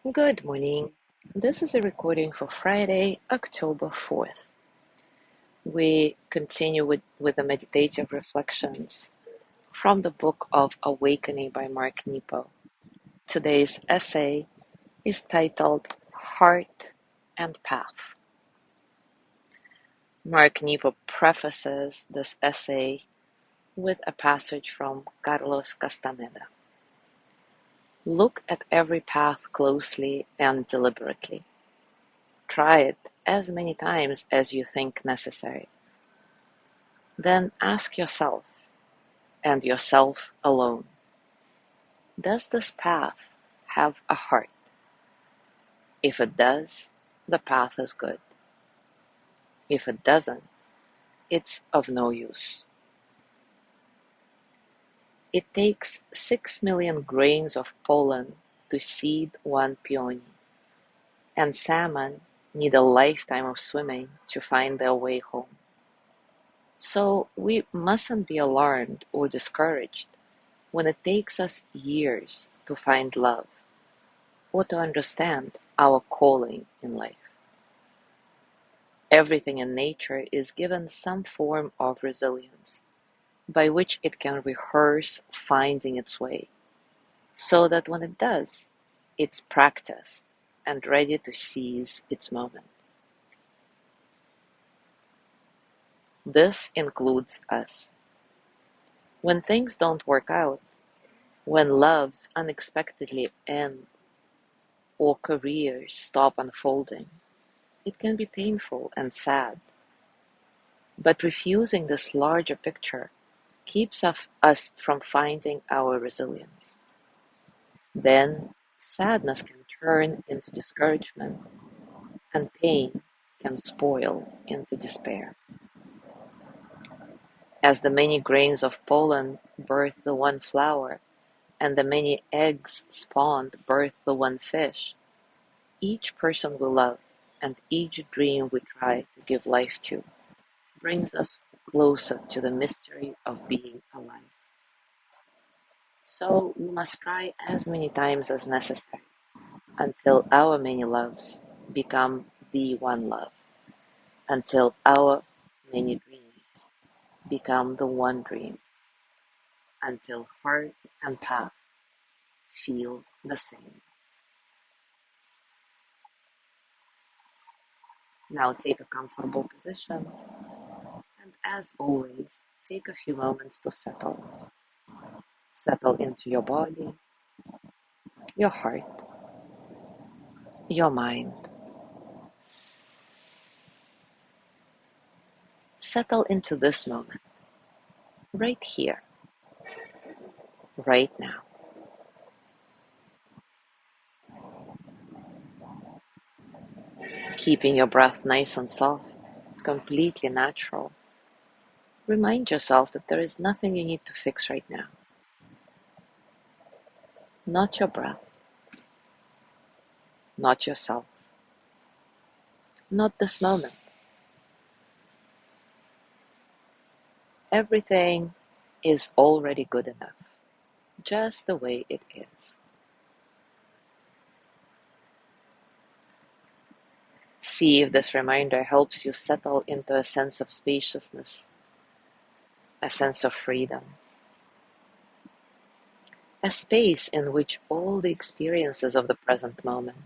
Good morning. This is a recording for Friday, October 4th. We continue with the meditative reflections from the book of Awakening by Mark Nepo. Today's essay is titled Heart and Path. Mark Nepo prefaces this essay with a passage from Carlos Castaneda. Look at every path closely and deliberately. Try it as many times as you think necessary. Then ask yourself, and yourself alone, does this path have a heart? If it does, the path is good. If it doesn't, it's of no use. It takes 6 million grains of pollen to seed one peony, and salmon need a lifetime of swimming to find their way home. So we mustn't be alarmed or discouraged when it takes us years to find love or to understand our calling in life. Everything in nature is given some form of resilience by which it can rehearse finding its way, so that when it does, it's practiced and ready to seize its moment. This includes us. When things don't work out, when loves unexpectedly end or careers stop unfolding, it can be painful and sad. But refusing this larger picture keeps us from finding our resilience. Then sadness can turn into discouragement, and pain can spoil into despair. As the many grains of pollen birth the one flower, and the many eggs spawned birth the one fish, each person we love and each dream we try to give life to brings us closer to the mystery of being alive. So we must try as many times as necessary until our many loves become the one love, until our many dreams become the one dream, until heart and path feel the same. Now take a comfortable position, and as always, take a few moments to settle. Settle into your body, your heart, your mind. Settle into this moment, right here, right now. Keeping your breath nice and soft, completely natural. Remind yourself that there is nothing you need to fix right now. Not your breath, not yourself, not this moment. Everything is already good enough, just the way it is. See if this reminder helps you settle into a sense of spaciousness, a sense of freedom, a space in which all the experiences of the present moment,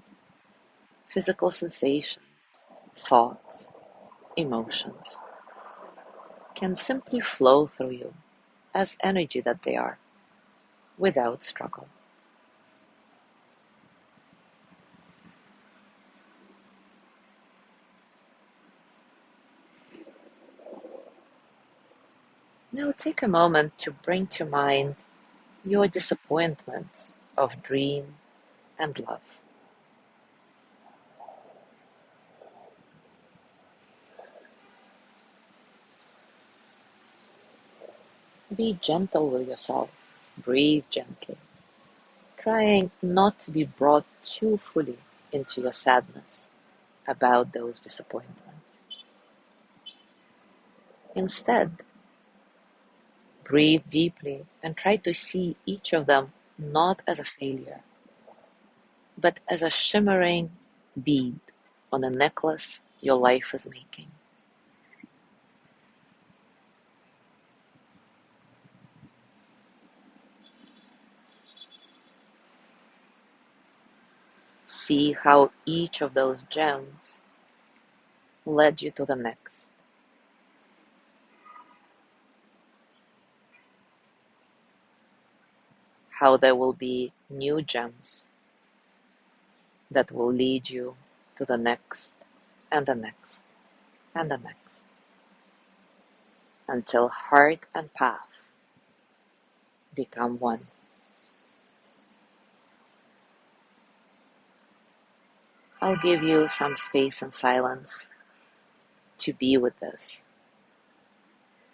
physical sensations, thoughts, emotions, can simply flow through you as energy that they are, without struggle. Now take a moment to bring to mind your disappointments of dream and love. Be gentle with yourself. Breathe gently, trying not to be brought too fully into your sadness about those disappointments. Instead, breathe deeply and try to see each of them not as a failure, but as a shimmering bead on a necklace your life is making. See how each of those gems led you to the next. How there will be new gems that will lead you to the next and the next and the next, until heart and path become one. I'll give you some space and silence to be with this.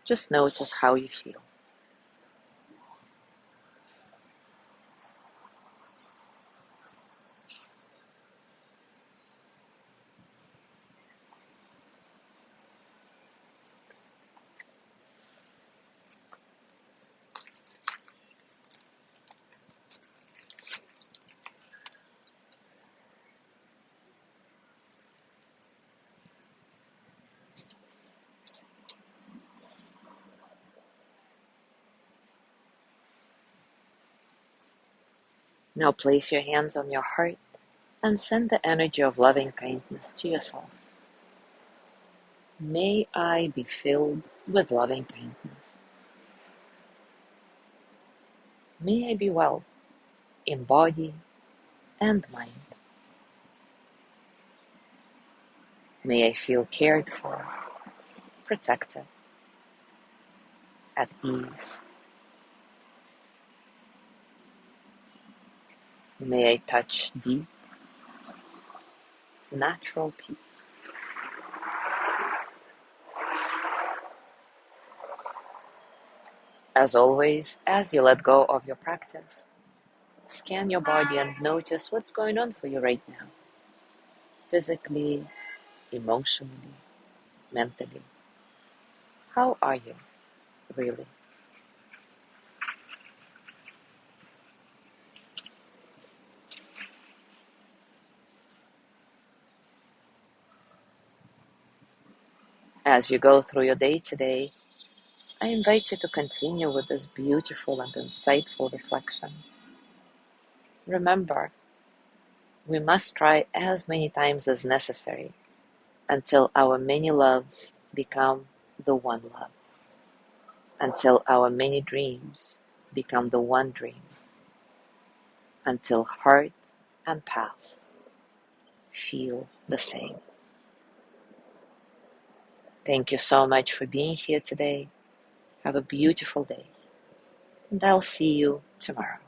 Just notice how you feel. Now place your hands on your heart and send the energy of loving kindness to yourself. May I be filled with loving kindness. May I be well in body and mind. May I feel cared for, protected, at ease. May I touch deep, natural peace. As always, as you let go of your practice, scan your body and notice what's going on for you right now. Physically, emotionally, mentally. How are you, really? As you go through your day today, I invite you to continue with this beautiful and insightful reflection. Remember, we must try as many times as necessary until our many loves become the one love, until our many dreams become the one dream, until heart and path feel the same. Thank you so much for being here today. Have a beautiful day, and I'll see you tomorrow.